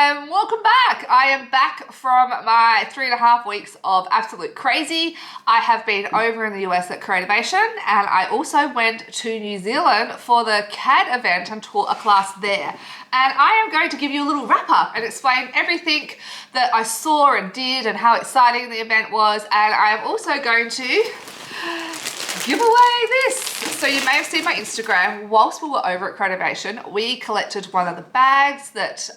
and welcome back. I am back from my 3.5 weeks of absolute crazy. I have been over in the US at Creativation, and I also went to New Zealand for the CAD event and taught a class there. And I am going to give you a little wrap up and explain everything that I saw and did and how exciting the event was. And I am also going to give away this. So you may have seen my Instagram. Whilst we were over at Creativation, we collected one of the bags that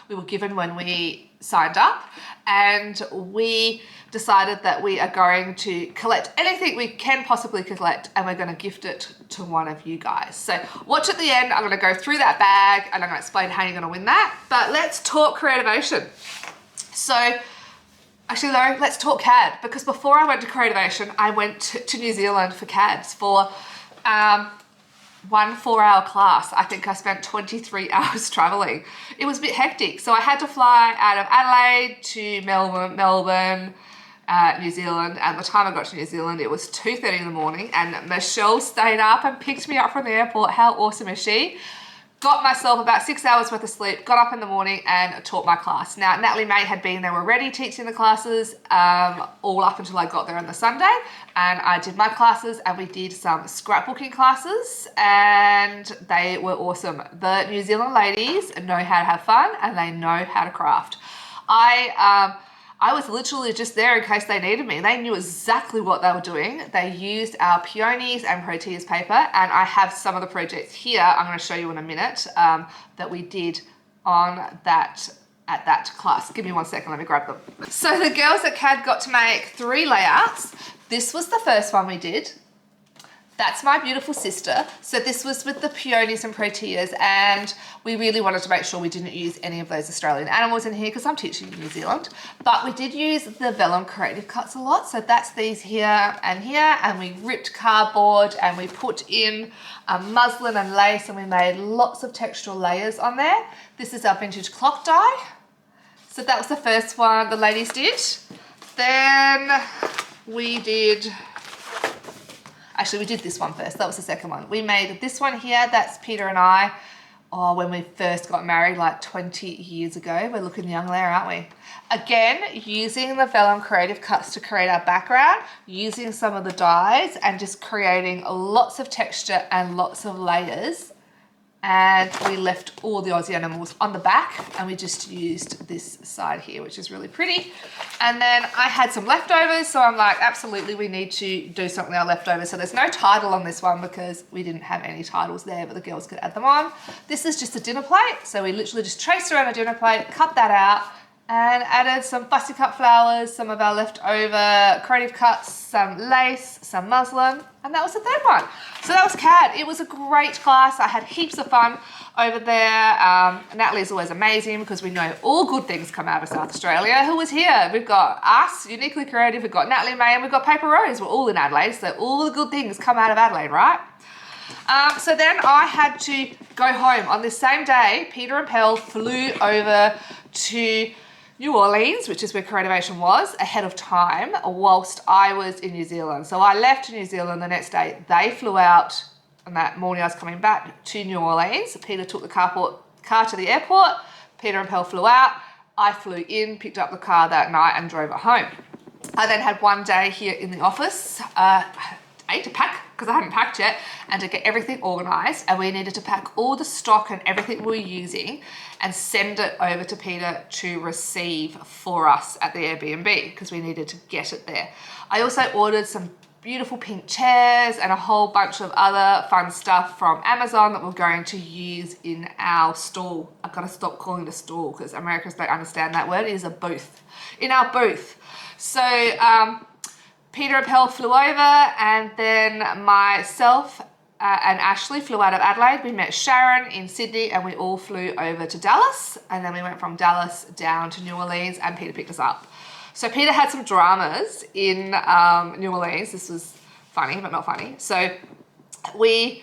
we were given when we signed up, and we decided that we are going to collect anything we can possibly collect, and we're going to gift it to one of you guys. So watch at the end. I'm going to go through that bag and I'm going to explain how you're going to win that. But let's talk Creativation. So actually, though, let's talk CAD, because before I went to Creativation, I went to New Zealand for CADs for one 4-hour class. I think I spent 23 hours traveling. It was a bit hectic. So I had to fly out of Adelaide to Melbourne, New Zealand. And by the time I got to New Zealand, it was 2:30 in the morning, and Michelle stayed up and picked me up from the airport. How awesome is she? Got myself about 6 hours worth of sleep, got up in the morning and taught my class. Now, Natalie May had been there already teaching the classes all up until I got there on the Sunday. And I did my classes, and we did some scrapbooking classes, and they were awesome. The New Zealand ladies know how to have fun, and they know how to craft. I was literally just there in case they needed me. They knew exactly what they were doing. They used our peonies and proteas paper, and I have some of the projects here I'm going to show you in a minute that we did on that at that class. Give me 1 second, let me grab them. So the girls at CAD got to make 3 layouts. This was the first one we did. That's my beautiful sister. So this was with the peonies and proteas, and we really wanted to make sure we didn't use any of those Australian animals in here because I'm teaching in New Zealand. But we did use the vellum creative cuts a lot. So that's these here, and we ripped cardboard and we put in muslin and lace, and we made lots of textural layers on there. This is our vintage clock die. So that was the first one the ladies did. Then we did this one first. That was the second one. We made this one here. That's Peter and I. Oh, when we first got married, like 20 years ago. We're looking young there, aren't we? Again, using the vellum creative cuts to create our background, using some of the dyes, and just creating lots of texture and lots of layers. And we left all the Aussie animals on the back, and we just used this side here, which is really pretty. And then I had some leftovers, so I'm like, absolutely, we need to do something with our leftovers. So there's no title on this one because we didn't have any titles there, but the girls could add them on. This is just a dinner plate. So we literally just traced around a dinner plate, cut that out, and added some fussy cut flowers, some of our leftover creative cuts, some lace, some muslin, and that was the third one. So that was CAD. It was a great class. I had heaps of fun over there. Natalie's always amazing because we know all good things come out of South Australia. Who was here? We've got us, Uniquely Creative, we've got Natalie May, and we've got Paper Rose. We're all in Adelaide, so all the good things come out of Adelaide, right? So then I had to go home. On this same day, Peter and Pell flew over to New Orleans, which is where Creativation was, ahead of time whilst I was in New Zealand. So I left New Zealand the next day. They flew out, and that morning I was coming back to New Orleans. Peter took the car to the airport. Peter and Pell flew out. I flew in, picked up the car that night and drove it home. I then had one day here in the office, to pack, because I hadn't packed yet, and to get everything organized, and we needed to pack all the stock and everything we were using and send it over to Peter to receive for us at the Airbnb because we needed to get it there. I also ordered some beautiful pink chairs and a whole bunch of other fun stuff from Amazon that we're going to use in our stall. I've got to stop calling it a stall because Americans don't understand that word. It is a booth. In our booth. So Peter and Pell flew over, and then myself and Ashley flew out of Adelaide. We met Sharon in Sydney, and we all flew over to Dallas, and then we went from Dallas down to New Orleans, and Peter picked us up. So Peter had some dramas in New Orleans. This was funny, but not funny. So we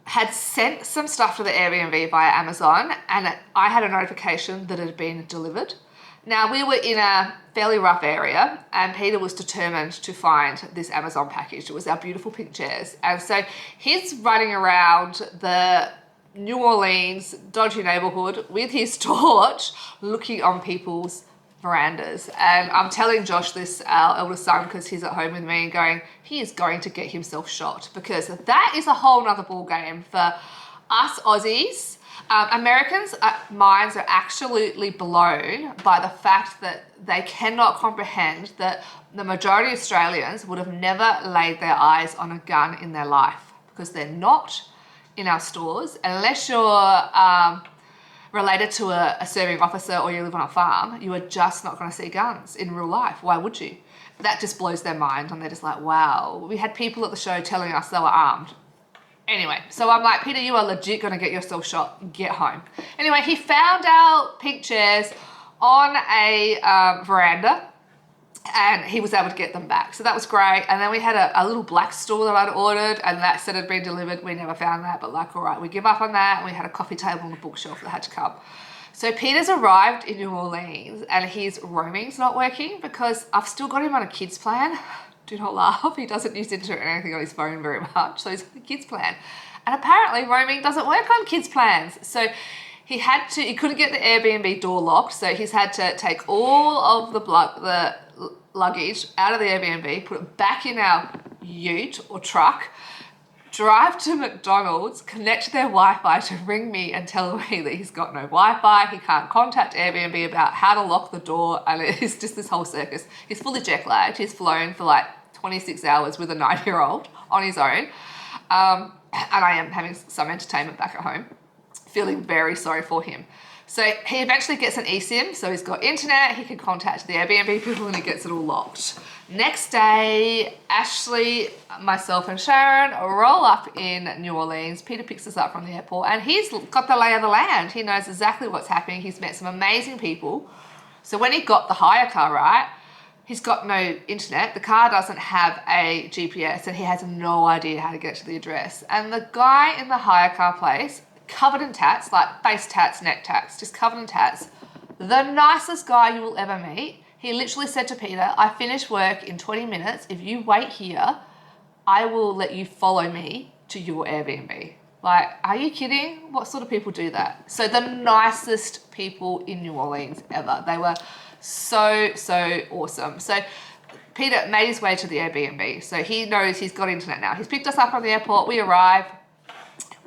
had sent some stuff to the Airbnb via Amazon, and I had a notification that it had been delivered. Now, we were in a fairly rough area, and Peter was determined to find this Amazon package. It was our beautiful pink chairs. And so he's running around the New Orleans, dodgy neighborhood, with his torch, looking on people's verandas. And I'm telling Josh this, our eldest son, because he's at home with me, and going, he is going to get himself shot, because that is a whole nother ball game for us Aussies. Americans' minds are absolutely blown by the fact that they cannot comprehend that the majority of Australians would have never laid their eyes on a gun in their life, because they're not in our stores unless you're related to a serving officer or you live on a farm. You are just not going to see guns in real life. Why would you? That just blows their mind, and they're just like, wow. We had people at the show telling us they were armed. Anyway, so I'm like, Peter, you are legit going to get yourself shot. Get home. Anyway, he found our pink chairs on a veranda, and he was able to get them back. So that was great. And then we had a little black stool that I'd ordered, and that said it had been delivered. We never found that, but like, all right, we give up on that. And we had a coffee table on the bookshelf that had to come. So Peter's arrived in New Orleans, and his roaming's not working because I've still got him on a kids plan. Do not laugh. He doesn't use internet or anything on his phone very much. So he's on a kids plan. And apparently roaming doesn't work on kids plans. So he couldn't get the Airbnb door locked. So he's had to take all of the luggage out of the Airbnb, put it back in our ute or truck, drive to McDonald's, connect their Wi-Fi to ring me and tell me that he's got no Wi-Fi. He can't contact Airbnb about how to lock the door. And it's just this whole circus. He's fully jet lagged. He's flown for like 26 hours with a 9-year-old on his own. And I am having some entertainment back at home, feeling very sorry for him. So he eventually gets an eSIM, so he's got internet, he can contact the Airbnb people, and he gets it all locked. Next day, Ashley, myself and Sharon roll up in New Orleans. Peter picks us up from the airport, and he's got the lay of the land. He knows exactly what's happening. He's met some amazing people. So when he got the hire car, right, he's got no internet. The car doesn't have a GPS, and he has no idea how to get to the address. And the guy in the hire car place, covered in tats, like face tats, neck tats, just covered in tats. The nicest guy you will ever meet. He literally said to Peter, I finish work in 20 minutes. If you wait here, I will let you follow me to your Airbnb. Like, are you kidding? What sort of people do that? So the nicest people in New Orleans ever. They were so, so awesome. So Peter made his way to the Airbnb. So he knows he's got internet now. He's picked us up from the airport. We arrive,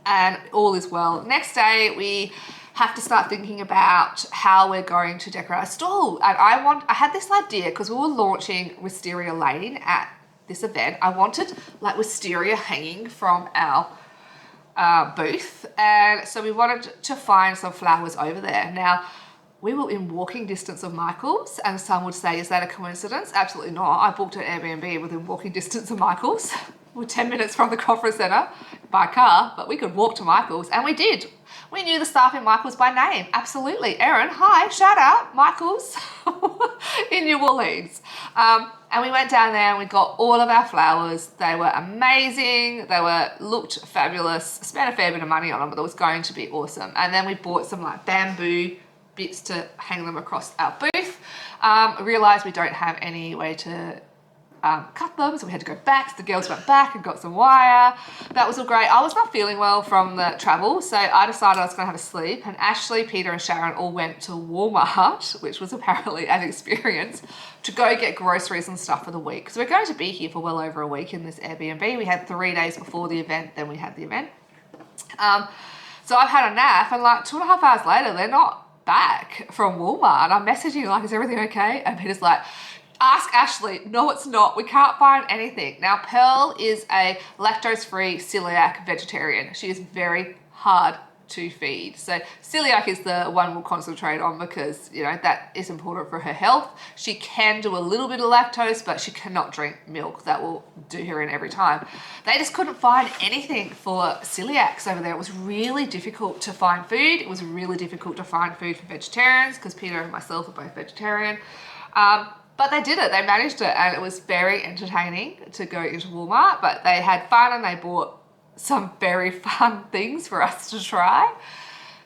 and all is well. Next day, we have to start thinking about how we're going to decorate our stall. And I had this idea because we were launching Wisteria Lane at this event. I wanted like wisteria hanging from our booth. And so we wanted to find some flowers over there. Now, we were in walking distance of Michael's, and some would say, is that a coincidence? Absolutely not. I booked an Airbnb within walking distance of Michael's. We're 10 minutes from the conference centre by car, but we could walk to Michael's, and we did. We knew the staff in Michael's by name. Absolutely. Erin, hi, shout out, Michael's in New Orleans. And we went down there and we got all of our flowers. They were amazing. They looked fabulous. Spent a fair bit of money on them, but it was going to be awesome. And then we bought some like bamboo bits to hang them across our booth. Realised we don't have any way to cut them, so we had to go back. So the girls went back and got some wire. That was all great. I was not feeling well from the travel, so I decided I was going to have a sleep, and Ashley, Peter and Sharon all went to Walmart, which was apparently an experience, to go get groceries and stuff for the week. So we're going to be here for well over a week in this Airbnb. We had 3 days before the event, then we had the event. So I've had a nap, and like 2.5 hours later, they're not back from Walmart. I'm messaging like, is everything okay? And Peter's like, ask Ashley. No, it's not. We can't find anything. Now, Pearl is a lactose-free celiac vegetarian. She is very hard to feed. So celiac is the one we'll concentrate on because, you know, that is important for her health. She can do a little bit of lactose, but she cannot drink milk. That will do her in every time. They just couldn't find anything for celiacs over there. It was really difficult to find food. It was really difficult to find food for vegetarians because Peter and myself are both vegetarian. But they did it, they managed it, and it was very entertaining to go into Walmart, but they had fun and they bought some very fun things for us to try.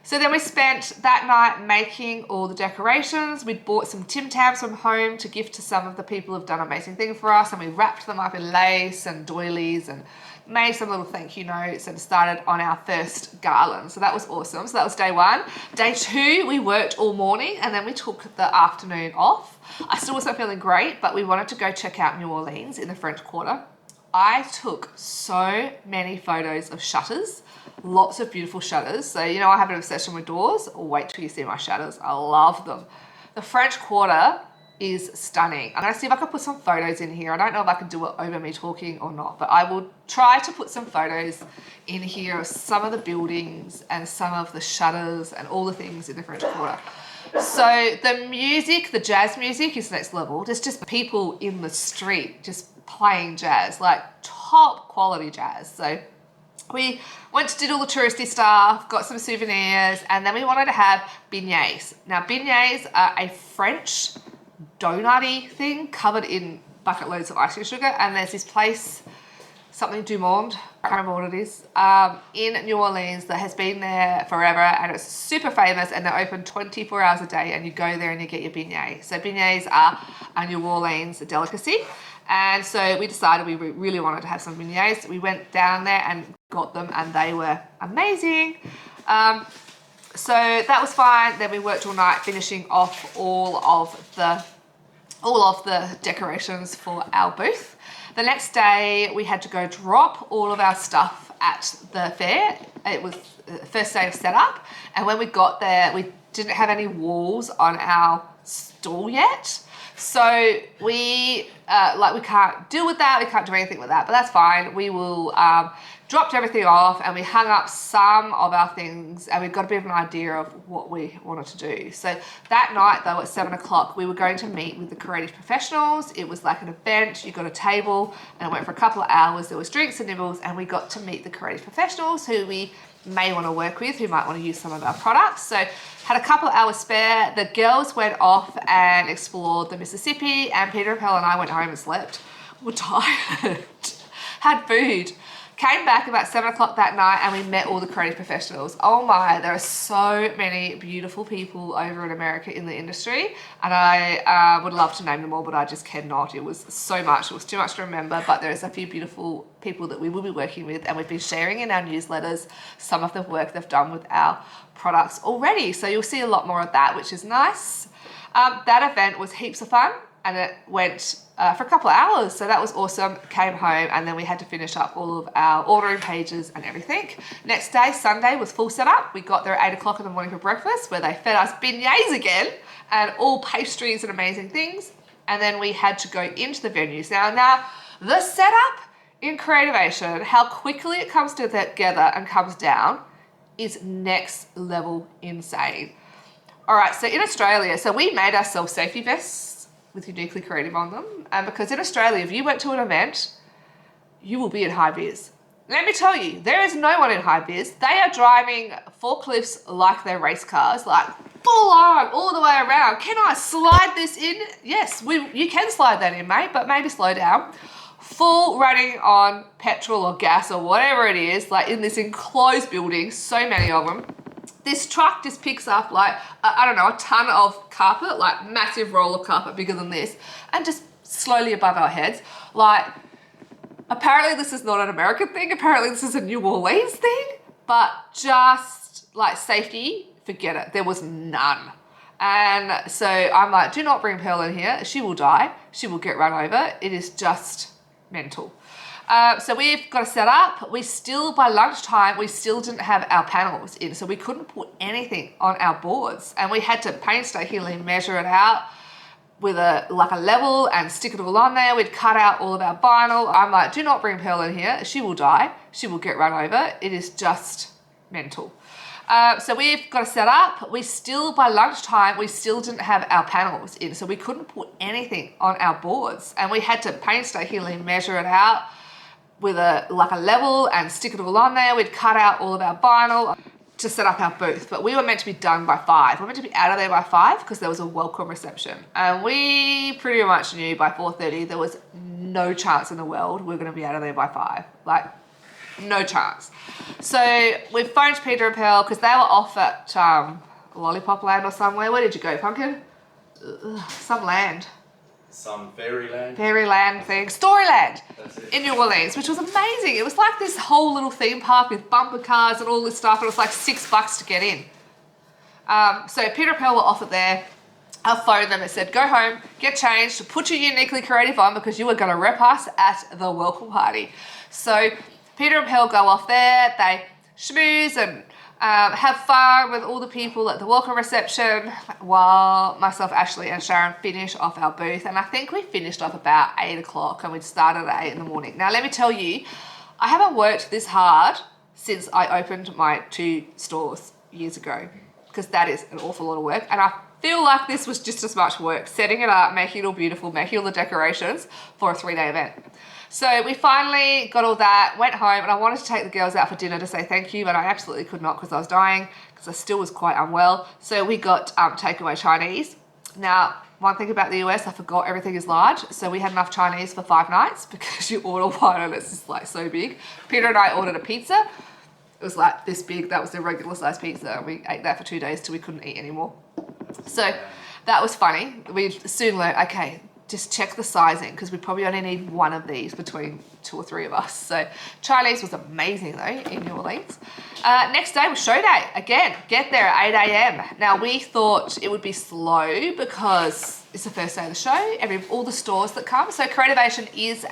So then we spent that night making all the decorations. We bought some Tim Tams from home to gift to some of the people who've done amazing things for us, and we wrapped them up in lace and doilies and made some little thank you notes and started on our first garland. So that was awesome. So that was day one. Day two, we worked all morning and then we took the afternoon off. I still wasn't feeling great, but we wanted to go check out New Orleans in the French Quarter. I took so many photos of shutters, lots of beautiful shutters. So, you know, I have an obsession with doors. Wait till you see my shutters. I love them. The French Quarter is stunning. I'm going to see if I can put some photos in here. I don't know if I can do it over me talking or not, but I will try to put some photos in here of some of the buildings and some of the shutters and all the things in the French Quarter. So the music, the jazz music is next level. There's just people in the street just playing jazz, like top quality jazz. So we went to do all the touristy stuff, got some souvenirs, and then we wanted to have beignets. Now, beignets are a French donut-y thing covered in bucket loads of icing sugar, and there's this place, something du Monde, I can't remember what it is, in New Orleans that has been there forever, and it's super famous, and they're open 24 hours a day, and you go there and you get your beignets. So beignets are a New Orleans delicacy, and so we decided we really wanted to have some beignets. We went down there and got them, and they were amazing. So that was fine. Then we worked all night finishing off all of the decorations for our booth. The next day we had to go drop all of our stuff at the fair. It was the first day of setup, and when we got there we didn't have any walls on our stall yet. So we can't deal with that, we can't do anything with that, but that's fine. We will dropped everything off and we hung up some of our things, and we got a bit of an idea of what we wanted to do. So that night though, at 7 o'clock, we were going to meet with the creative professionals. It was like an event. You got a table and it went for a couple of hours. There was drinks and nibbles, and we got to meet the creative professionals who we may want to work with, who might want to use some of our products. So had a couple of hours spare. The girls went off and explored the Mississippi, and Peter and Pearl and I went home and slept. We were tired. Had food. Came back about 7 o'clock that night, and we met all the creative professionals. Oh my, there are so many beautiful people over in America in the industry, and I would love to name them all, but I just cannot. It was so much. It was too much to remember, but there's a few beautiful people that we will be working with, and we've been sharing in our newsletters some of the work they've done with our products already. So you'll see a lot more of that, which is nice. That event was heaps of fun, and it went for a couple of hours. So that was awesome. Came home, and then we had to finish up all of our ordering pages and everything. Next day, Sunday, was full setup. We got there at 8 o'clock in the morning for breakfast, where they fed us beignets again and all pastries and amazing things. And then we had to go into the venues. Now the setup in Creativation, how quickly it comes together and comes down, is next level insane. All right, so in Australia, so we made ourselves safety vests with Uniquely Creative on them. And because in Australia, if you went to an event, you will be in high vis. Let me tell you, there is no one in high vis. They are driving forklifts like they're race cars, like full on, all the way around. Can I slide this in? Yes, you can slide that in, mate, but maybe slow down. Full running on petrol or gas or whatever it is, like in this enclosed building, so many of them. This truck just picks up like, I don't know, a ton of carpet, like massive roll of carpet bigger than this, and just slowly above our heads. Like, apparently this is not an American thing. Apparently this is a New Orleans thing, but just like safety, forget it. There was none. And so I'm like, do not bring Pearl in here. She will die. She will get run over. It is just mental. So we've got to set up. We still, by lunchtime, we still didn't have our panels in, so we couldn't put anything on our boards, and we had to painstakingly measure it out with a level and stick it all on there. We'd cut out all of our vinyl. I'm like, do not bring Pearl in here. She will die. She will get run over. It is just mental. So we've got to set up. We still, by lunchtime, we still didn't have our panels in, so we couldn't put anything on our boards, and we had to painstakingly measure it out with a level and stick it all on there. We'd cut out all of our vinyl to set up our booth, but we were meant to be done by 5. We were meant to be out of there by 5 because there was a welcome reception, and we pretty much knew by 4:30 there was no chance in the world we were going to be out of there by 5. Like, No chance. So we phoned Peter and Pearl because they were off at Lollipop Land or somewhere. Where did you go, Pumpkin? Some land. Some fairyland. Fairyland thing. Storyland. That's it. In New Orleans, which was amazing. It was like this whole little theme park with bumper cars and all this stuff. And it was like $6 to get in. So Peter and Pearl were off at there. I phoned them and said, go home, get changed, put your Uniquely Creative on because you are going to rep us at the welcome party. So Peter and Pearl go off there. They schmooze and have fun with all the people at the welcome reception while myself, Ashley and Sharon finish off our booth. And I think we finished off about 8 o'clock and we started at 8 in the morning. Now, let me tell you, I haven't worked this hard since I opened my 2 stores years ago because that is an awful lot of work. And I feel like this was just as much work, setting it up, making it all beautiful, making all the decorations for a 3-day event. So we finally got all that, went home, and I wanted to take the girls out for dinner to say thank you, but I absolutely could not because I was dying, because I still was quite unwell. So we got takeaway Chinese. Now, one thing about the US, I forgot everything is large. So we had enough Chinese for 5 nights because you order one and it's just like so big. Peter and I ordered a pizza. It was like this big. That was the regular size pizza. And we ate that for 2 days till we couldn't eat anymore. So that was funny. We soon learned, okay, just check the sizing because we probably only need one of these between 2 or 3 of us. So Chinese was amazing though in New Orleans. Next day was show day. Again, get there at 8 a.m. Now we thought it would be slow because it's the first day of the show. All the stores that come. So Creativation is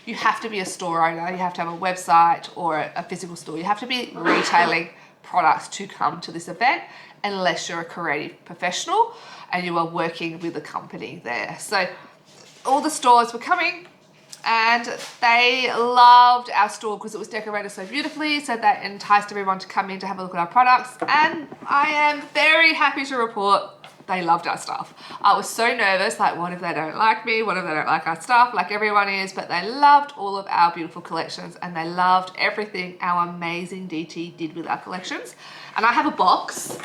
you have to be a store owner. You have to have a website or a physical store. You have to be retailing products to come to this event unless you're a creative professional and you are working with a company there. So all the stores were coming and they loved our store because it was decorated so beautifully, so that enticed everyone to come in to have a look at our products, and I am very happy to report they loved our stuff. I was so nervous, like what if they don't like me, what if they don't like our stuff, like everyone is, but they loved all of our beautiful collections and they loved everything our amazing DT did with our collections. And I have a box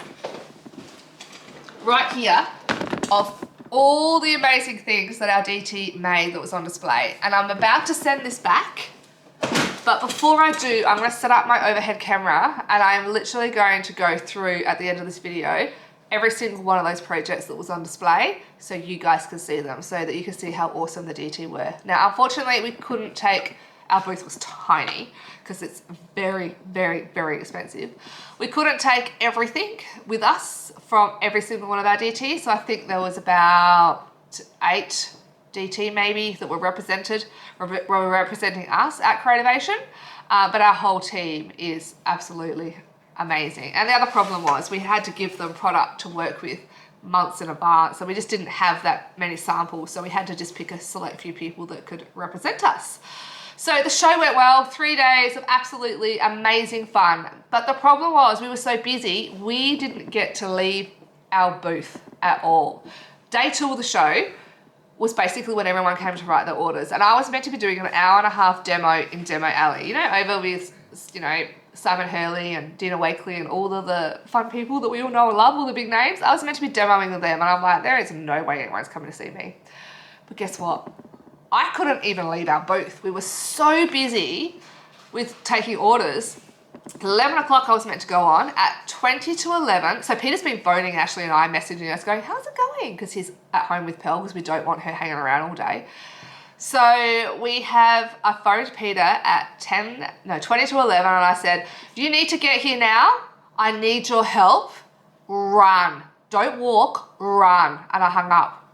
right here of all the amazing things that our DT made that was on display. And I'm about to send this back, but before I do, I'm gonna set up my overhead camera and I'm literally going to go through at the end of this video every single one of those projects that was on display so you guys can see them, so that you can see how awesome the DT were. Now, unfortunately, we couldn't take, our booth was tiny because it's very, very, very expensive. We couldn't take everything with us from every single one of our DTs. So I think there was about 8 DT maybe that were representing us at Creativation. But our whole team is absolutely amazing. And the other problem was we had to give them product to work with months in advance. So we just didn't have that many samples. So we had to just pick a select few people that could represent us. So the show went well, 3 days of absolutely amazing fun. But the problem was we were so busy, we didn't get to leave our booth at all. Day 2 of the show was basically when everyone came to write their orders. And I was meant to be doing an 1.5-hour demo in Demo Alley, you know, over with, you know, Simon Hurley and Dina Wakely and all of the fun people that we all know and love, all the big names. I was meant to be demoing with them and I'm like, there is no way anyone's coming to see me. But guess what? I couldn't even leave our booth. We were so busy with taking orders. 11 o'clock I was meant to go on. At 20 to 11, so Peter's been phoning Ashley and I, messaging us going, how's it going? Because he's at home with Pearl because we don't want her hanging around all day. So I phoned Peter at 20 to 11 and I said, you need to get here now. I need your help. Run. Don't walk, run. And I hung up.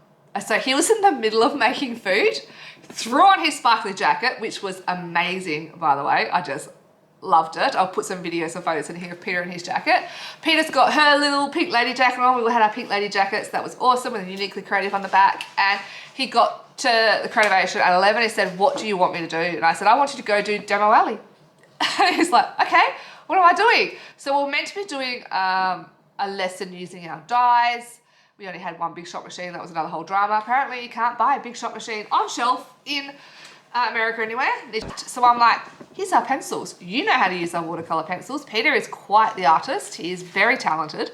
So he was in the middle of making food, threw on his sparkly jacket, which was amazing, by the way. I just loved it. I'll put some videos and photos in here of Peter in his jacket. Peter's got her little pink lady jacket on. We all had our pink lady jackets. That was awesome, with a Uniquely Creative on the back. And he got to the Creativation at 11. He said, what do you want me to do? And I said, I want you to go do Demo Alley. He's like, okay, what am I doing? So we're meant to be doing a lesson using our dies. We only had one big shot machine. That was another whole drama. Apparently you can't buy a big shot machine on shelf in America anywhere. So I'm like, here's our pencils. You know how to use our watercolor pencils. Peter is quite the artist. He is very talented.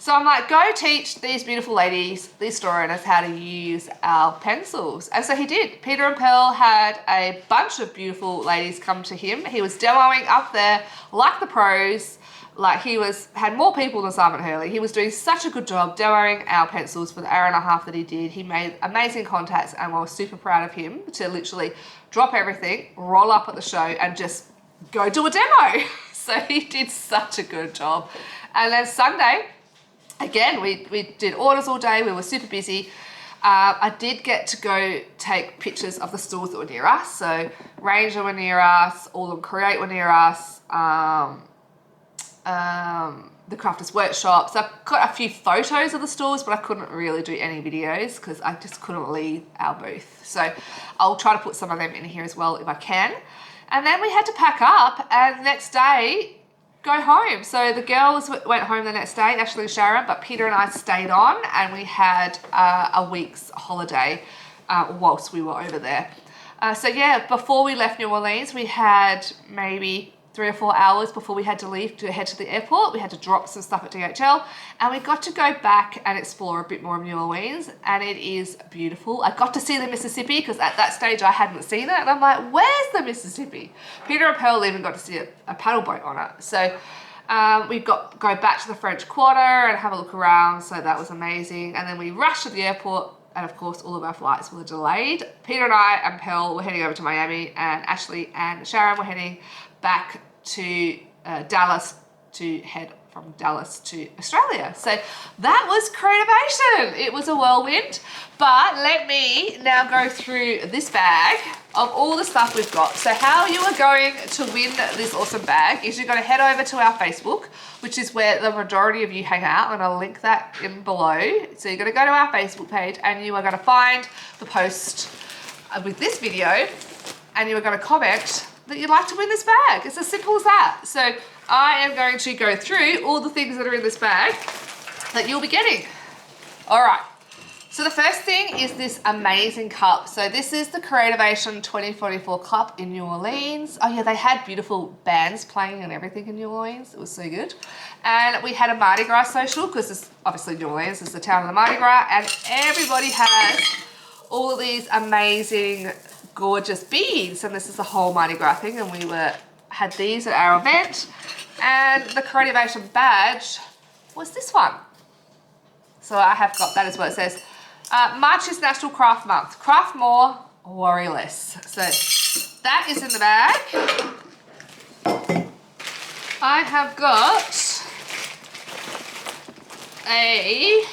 So I'm like, go teach these beautiful ladies, these store owners, how to use our pencils. And so he did. Peter and Pearl had a bunch of beautiful ladies come to him. He was demoing up there like the pros. Like he had more people than Simon Hurley. He was doing such a good job demoing our pencils for the hour and a half that he did. He made amazing contacts and I was super proud of him to literally drop everything, roll up at the show and just go do a demo. So he did such a good job. And then Sunday, again, we did orders all day. We were super busy. I did get to go take pictures of the stores that were near us. So Ranger were near us, All and Create were near us, the Crafters Workshop. So I got a few photos of the stores, but I couldn't really do any videos because I just couldn't leave our booth. So I'll try to put some of them in here as well if I can. And then we had to pack up and the next day go home. So the girls went home the next day, Ashley and Sharon, but Peter and I stayed on and we had a week's holiday whilst we were over there. So yeah, before we left New Orleans, we had maybe 3 or 4 hours before we had to leave to head to the airport. We had to drop some stuff at DHL and we got to go back and explore a bit more of New Orleans and it is beautiful. I got to see the Mississippi because at that stage I hadn't seen it and I'm like, where's the Mississippi? Peter and Pearl even got to see a paddle boat on it. So we go back to the French Quarter and have a look around. So that was amazing. And then we rushed to the airport and of course all of our flights were delayed. Peter and I and Pearl were heading over to Miami and Ashley and Sharon were heading back to Dallas to head from Dallas to Australia. So that was Creativation. It was a whirlwind, but let me now go through this bag of all the stuff we've got. So how you are going to win this awesome bag is you're going to head over to our Facebook, which is where the majority of you hang out, and I'll link that in below. So you're going to go to our Facebook page and you are going to find the post with this video and you are going to comment that you'd like to win this bag. It's as simple as that. So I am going to go through all the things that are in this bag that you'll be getting. All right. So the first thing is this amazing cup. So this is the Creativation 2044 cup in New Orleans. Oh yeah, they had beautiful bands playing and everything in New Orleans. It was so good. And we had a Mardi Gras social because it's obviously New Orleans is the town of the Mardi Gras and everybody has all of these amazing gorgeous beads, and this is the whole Mardi Gras thing, and we had these at our event. And the Creativation badge was this one. So I have got that as well. It says March is National Craft Month. Craft more, worry less. So that is in the bag. I have got a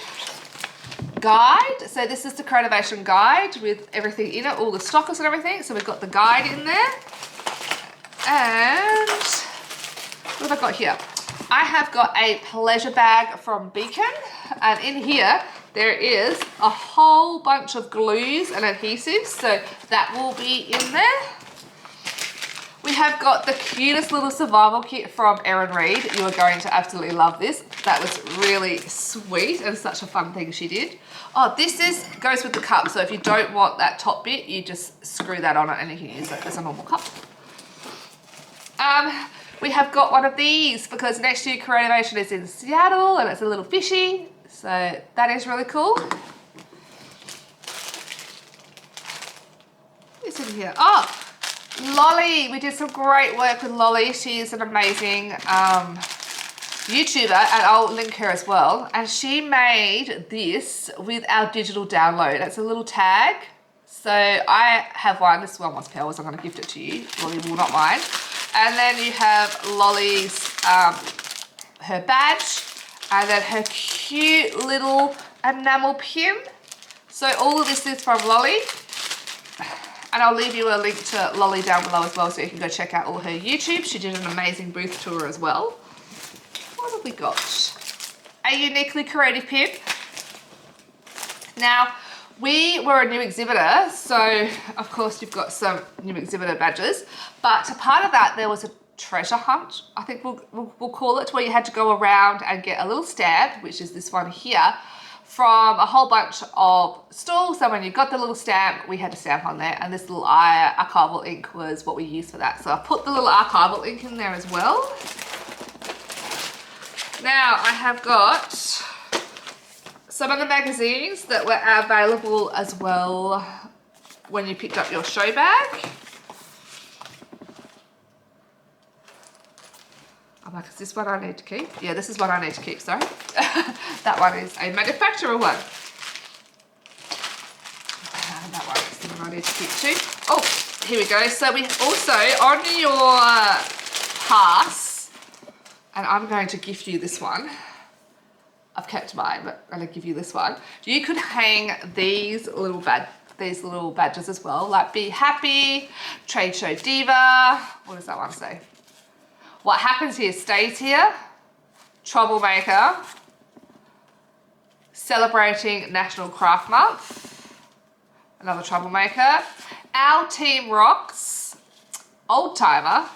guide. So this is the Creativation guide with everything in it, all the stockers and everything. So we've got the guide in there. And what have I got here? I have got a pleasure bag from Beacon, and in here there is a whole bunch of glues and adhesives, so that will be in there. We have got the cutest little survival kit from Erin Reed. You are going to absolutely love this. That was really sweet and such a fun thing she did. Oh, this goes with the cup. So if you don't want that top bit, you just screw that on it and you can use it as a normal cup. We have got one of these because next year Creativation is in Seattle and it's a little fishy. So that is really cool. What's in here? Oh, Lolly. We did some great work with Lolly. She is an amazing YouTuber, and I'll link her as well. And she made this with our digital download. It's a little tag. So I have one. This one was Pearl's. I'm going to gift it to you. Lolly will not mind. And then you have Lolly's, her badge, and then her cute little enamel pin. So all of this is from Lolly. And I'll leave you a link to Lolly down below as well so you can go check out all her YouTube. She did an amazing booth tour as well. What have we got? A uniquely creative pin. Now, we were a new exhibitor, so of course you've got some new exhibitor badges, but a part of that there was a treasure hunt, I think we'll call it, where you had to go around and get a little stamp, which is this one here, from a whole bunch of stalls. So when you got the little stamp, we had a stamp on there, and this little archival ink was what we used for that. So I put the little archival ink in there as well. Now I have got some of the magazines that were available as well when you picked up your show bag. I'm like, is this one I need to keep? Yeah, this is one I need to keep, sorry. That one is a manufacturer one. And that one is the one I need to keep too. Oh, here we go. So we also, on your pass, and I'm going to gift you this one. I've kept mine, but I'm going to give you this one. You could hang these little badges as well, like Be Happy, Trade Show Diva. What does that one say? What happens here stays here. Troublemaker. Celebrating National Craft Month. Another troublemaker. Our Team Rocks. Old Timer.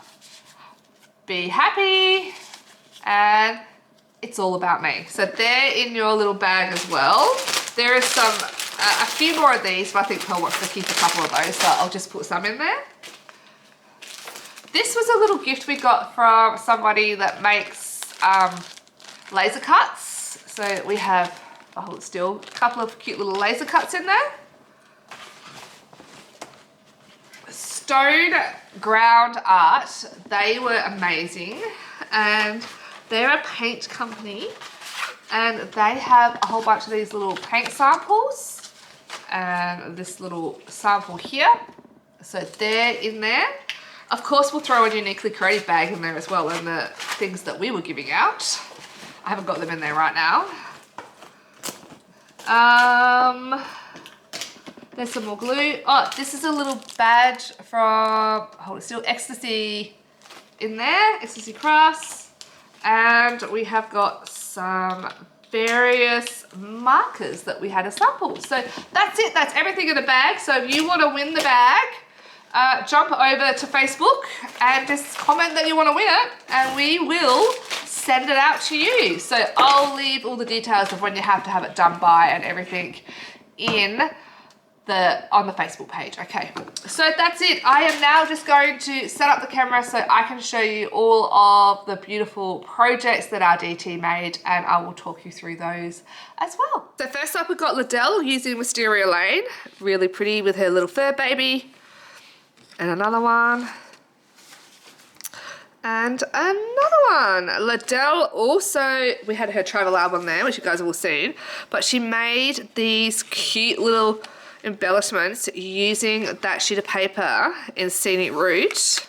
Be Happy. And It's All About Me. So they're in your little bag as well. There is a few more of these, but I think Pearl wants to keep a couple of those, so I'll just put some in there. This was a little gift we got from somebody that makes laser cuts. So we have, I'll hold it still, a couple of cute little laser cuts in there. Stone Ground Art, they were amazing, and they're a paint company, and they have a whole bunch of these little paint samples, and this little sample here. So they're in there. Of course, we'll throw a Uniquely Creative bag in there as well, and the things that we were giving out. I haven't got them in there right now. There's some more glue. Oh, this is a little badge from, hold it still, Ecstasy in there, Ecstasy Crafts. And we have got some various markers that we had a sample. So that's it, that's everything in the bag. So if you want to win the bag, jump over to Facebook and just comment that you want to win it, and we will send it out to you. So I'll leave all the details of when you have to have it done by and everything on the Facebook page. Okay, so that's it. I am now just going to set up the camera so I can show you all of the beautiful projects that our DT made, and I will talk you through those as well. So first up, we've got Liddell using Wisteria Lane, really pretty with her little fur baby. And another one. And another one. Liddell also, we had her travel album there, which you guys have all seen, but she made these cute little embellishments using that sheet of paper in Scenic Route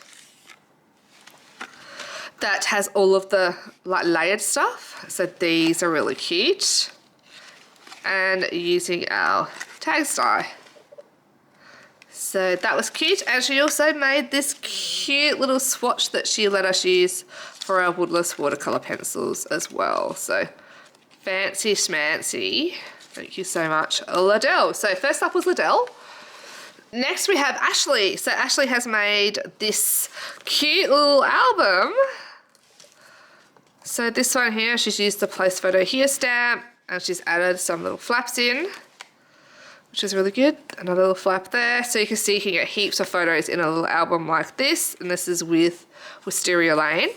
that has all of the like layered stuff. So these are really cute. And using our tag die. So that was cute, and she also made this cute little swatch that she let us use for our woodless watercolor pencils as well. So fancy schmancy. Thank you so much, Liddell. So first up was Liddell. Next we have Ashley. So Ashley has made this cute little album. So this one here, she's used the Place Photo Here stamp, and she's added some little flaps in, which is really good. Another little flap there. So you can see you can get heaps of photos in a little album like this. And this is with Wisteria Lane.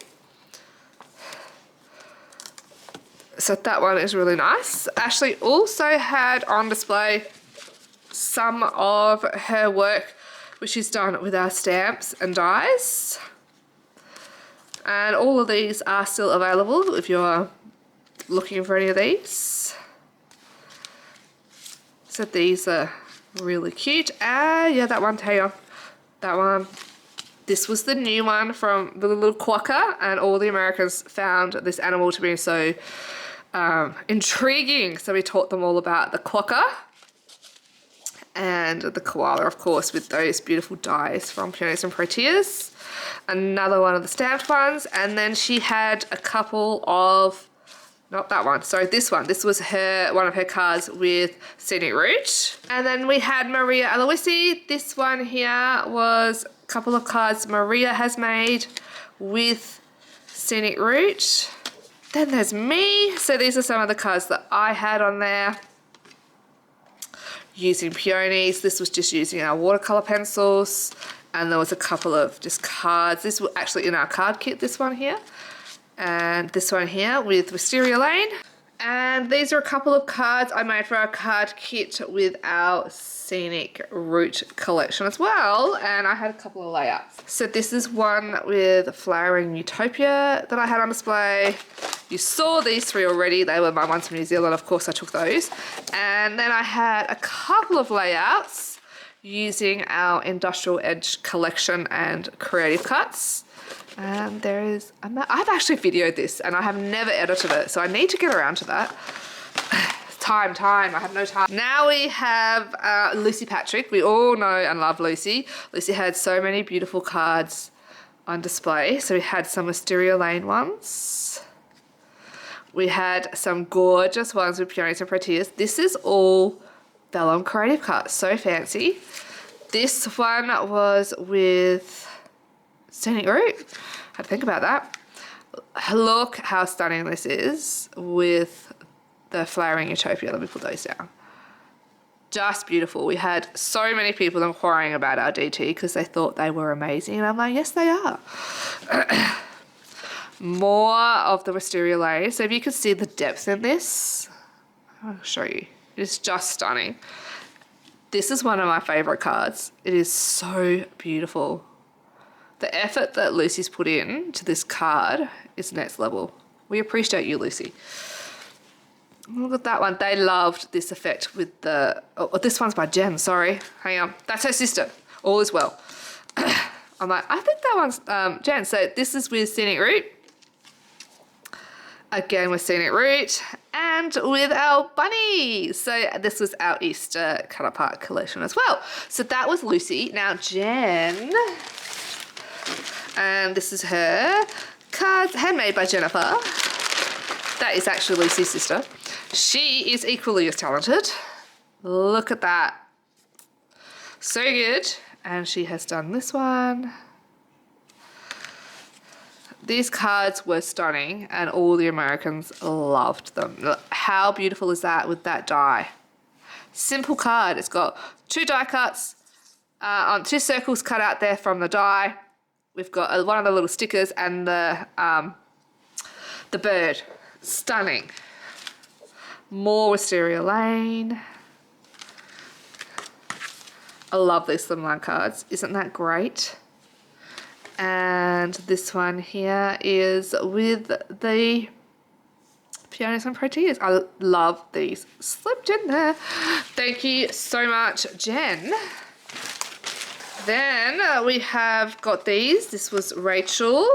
So that one is really nice. Ashley also had on display some of her work which she's done with our stamps and dies. And all of these are still available if you're looking for any of these. So these are really cute. Yeah, that one, Taya. That one. This was the new one from the little quokka, and all the Americans found this animal to be so intriguing. So we taught them all about the quokka and the koala, of course, with those beautiful dies from Pioneers and Proteas. Another one of the stamped ones, and then she had a couple of, not that one, sorry, this one. This was one of her cards with Scenic Route. And then we had Maria Aloisi. This one here was a couple of cards Maria has made with Scenic Route. Then there's me. So these are some of the cards that I had on there. Using peonies. This was just using our watercolor pencils. And there was a couple of just cards. This was actually in our card kit, this one here. And this one here with Wisteria Lane. And these are a couple of cards I made for our card kit with our Scenic Route collection as well. And I had a couple of layouts. So this is one with Flowering Utopia that I had on display. You saw these 3 already. They were my ones from New Zealand. Of course, I took those. And then I had a couple of layouts using our Industrial Edge collection and creative cuts. And there is, I've actually videoed this and I have never edited it, so I need to get around to that. Time, I have no time. Now we have Lucy Patrick. We all know and love Lucy. Lucy had so many beautiful cards on display. So we had some Wisteria Lane ones. We had some gorgeous ones with Peonies and Proteas. This is all vellum creative cuts, so fancy. This one was with Scenic Route. I had to think about that. Look how stunning this is with the Flowering Utopia. Let me put those down. Just beautiful. We had so many people inquiring about our DT because they thought they were amazing. And I'm like, yes, they are. More of the Wisteria Lane. So if you can see the depth in this, I'll show you. It's just stunning. This is one of my favorite cards. It is so beautiful. The effort that Lucy's put in to this card is next level. We appreciate you, Lucy. Look at that one. They loved this effect with the... Oh, this one's by Jen, sorry. Hang on. That's her sister. All is well. I'm like, I think that one's Jen. So this is with Scenic Route. Again with Scenic Route. And with our bunny. So this was our Easter cut apart collection as well. So that was Lucy. Now Jen... And this is her cards, handmade by Jennifer. That is actually Lucy's sister. She is equally as talented. Look at that. So good. And she has done this one. These cards were stunning and all the Americans loved them. How beautiful is that with that die? Simple card. It's got 2 die cuts on 2 circles cut out there from the die. We've got one of the little stickers and the bird. Stunning. More Wisteria Lane. I love these slimline cards. Isn't that great? And this one here is with the Peonies and Proteas. I love these. Slipped in there. Thank you so much, Jen. Then we have got these. This was Rachel.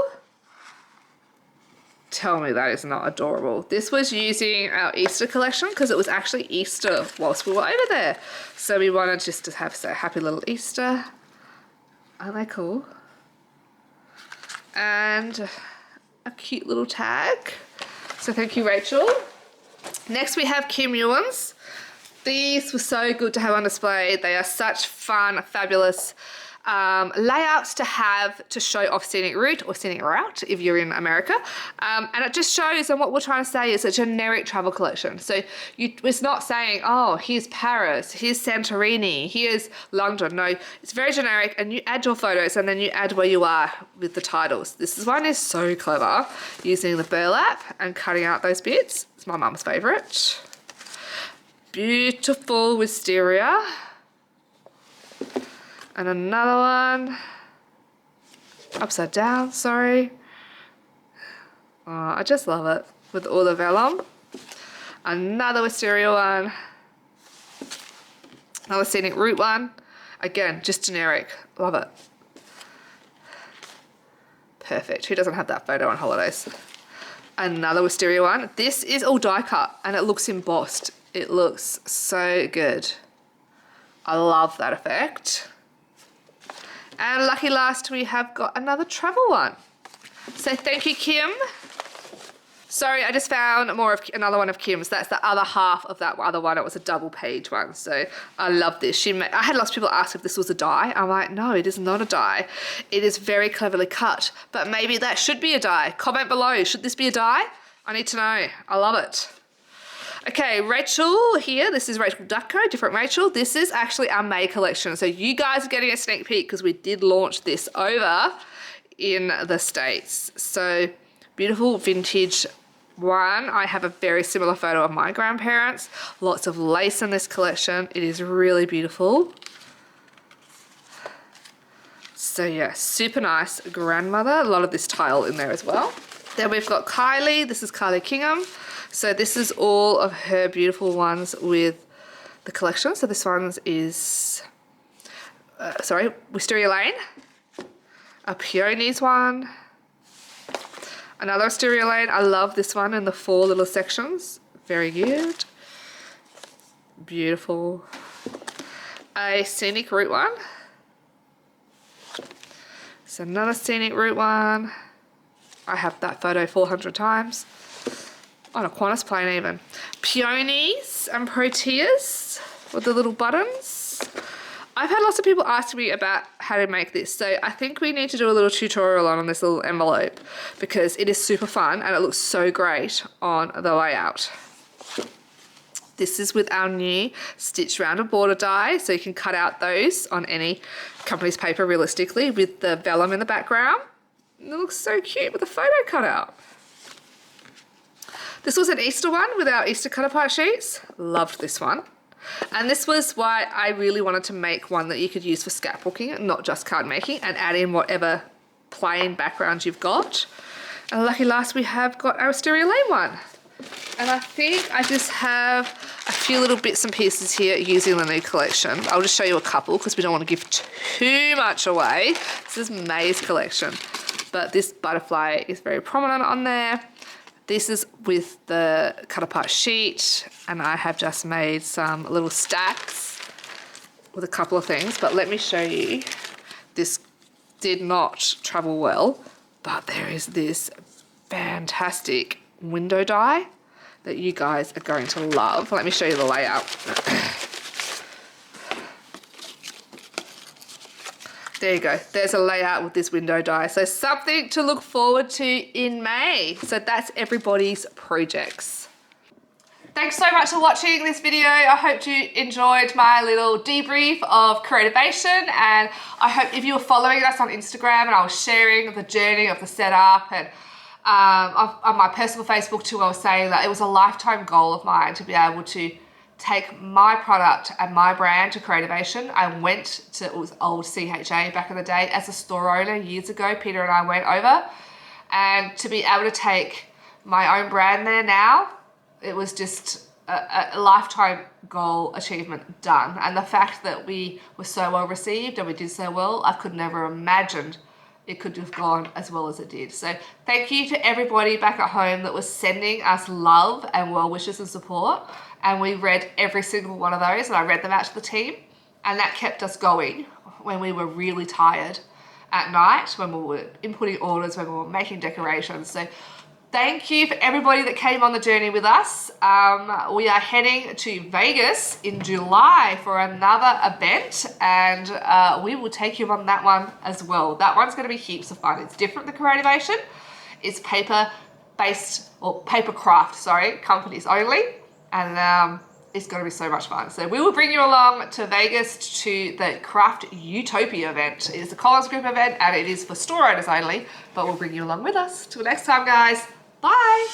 Tell me that is not adorable. This was using our Easter collection because it was actually Easter whilst we were over there. So we wanted just to have a happy little Easter. Aren't they cool? And a cute little tag. So thank you, Rachel. Next we have Kim Ewan's. These were so good to have on display. They are such fun, fabulous layouts to have to show off Scenic Route or Scenic Route if you're in America. And it just shows, and what we're trying to say is a generic travel collection. So it's not saying, oh, here's Paris, here's Santorini, here's London. No, it's very generic, and you add your photos and then you add where you are with the titles. This one is so clever, using the burlap and cutting out those bits. It's my mum's favorite. Beautiful wisteria. And another one. Upside down, sorry. Oh, I just love it. With all the vellum. Another wisteria one. Another Scenic Route one. Again, just generic. Love it. Perfect. Who doesn't have that photo on holidays? Another wisteria one. This is all die cut and it looks embossed. It looks so good. I love that effect. And lucky last, we have got another travel one. So thank you, Kim. Sorry, I just found another one of Kim's. That's the other half of that other one. It was a double page one. So I love this. I had lots of people ask if this was a die. I'm like, no, it is not a die. It is very cleverly cut, but maybe that should be a die. Comment below, should this be a die? I need to know. I love it. Okay, Rachel here. This is Rachel Ducko, different Rachel. This is actually our May collection. So you guys are getting a sneak peek because we did launch this over in the States. So beautiful vintage one, I have a very similar photo of my grandparents. Lots of lace in this collection. It is really beautiful. So yeah, super nice grandmother. A lot of this tile in there as well. Then we've got Kylie. This is Kylie Kingham. So this is all of her beautiful ones with the collection. So this one is, Wisteria Lane. A Peonies one. Another Wisteria Lane. I love this one in the 4 little sections. Very good. Beautiful. A Scenic Route one. So another Scenic Route one. I have that photo 400 times. On a Qantas plane even. Peonies and Proteas with the little buttons. I've had lots of people ask me about how to make this, so I think we need to do a little tutorial on this little envelope because it is super fun and it looks so great on the layout. This is with our new stitch rounded border die, so you can cut out those on any company's paper realistically with the vellum in the background. And it looks so cute with a photo cutout. This was an Easter one with our Easter cut apart sheets. Loved this one. And this was why I really wanted to make one that you could use for scrapbooking, not just card making, and add in whatever plain background you've got. And lucky last, we have got our Wisteria Lane one. And I think I just have a few little bits and pieces here using the new collection. I'll just show you a couple because we don't want to give too much away. This is May's collection, but this butterfly is very prominent on there. This is with the cut apart sheet, and I have just made some little stacks with a couple of things, but let me show you. This did not travel well, but there is this fantastic window die that you guys are going to love. Let me show you the layout. There you go. There's a layout with this window die. So something to look forward to in May. So that's everybody's projects. Thanks so much for watching this video. I hope you enjoyed my little debrief of Creativation, and I hope if you were following us on Instagram and I was sharing the journey of the setup, and on my personal Facebook too, I was saying that it was a lifetime goal of mine to be able to take my product and my brand to Creativation. I went to, it was old CHA back in the day, as a store owner years ago. Peter and I went over, and to be able to take my own brand there now, it was just a lifetime goal achievement done. And the fact that we were so well received and we did so well, I could never imagined it could have gone as well as it did. So thank you to everybody back at home that was sending us love and well wishes and support. And we read every single one of those, and I read them out to the team. And that kept us going when we were really tired at night, when we were inputting orders, when we were making decorations. So thank you for everybody that came on the journey with us. We are heading to Vegas in July for another event, and we will take you on that one as well. That one's going to be heaps of fun. It's different than Creativation. It's paper-based, or paper craft, sorry, companies only. And it's going to be so much fun. So we will bring you along to Vegas to the Craft Utopia event. It is a Collins Group event, and it is for store owners only, but we'll bring you along with us. Till next time, guys. Bye.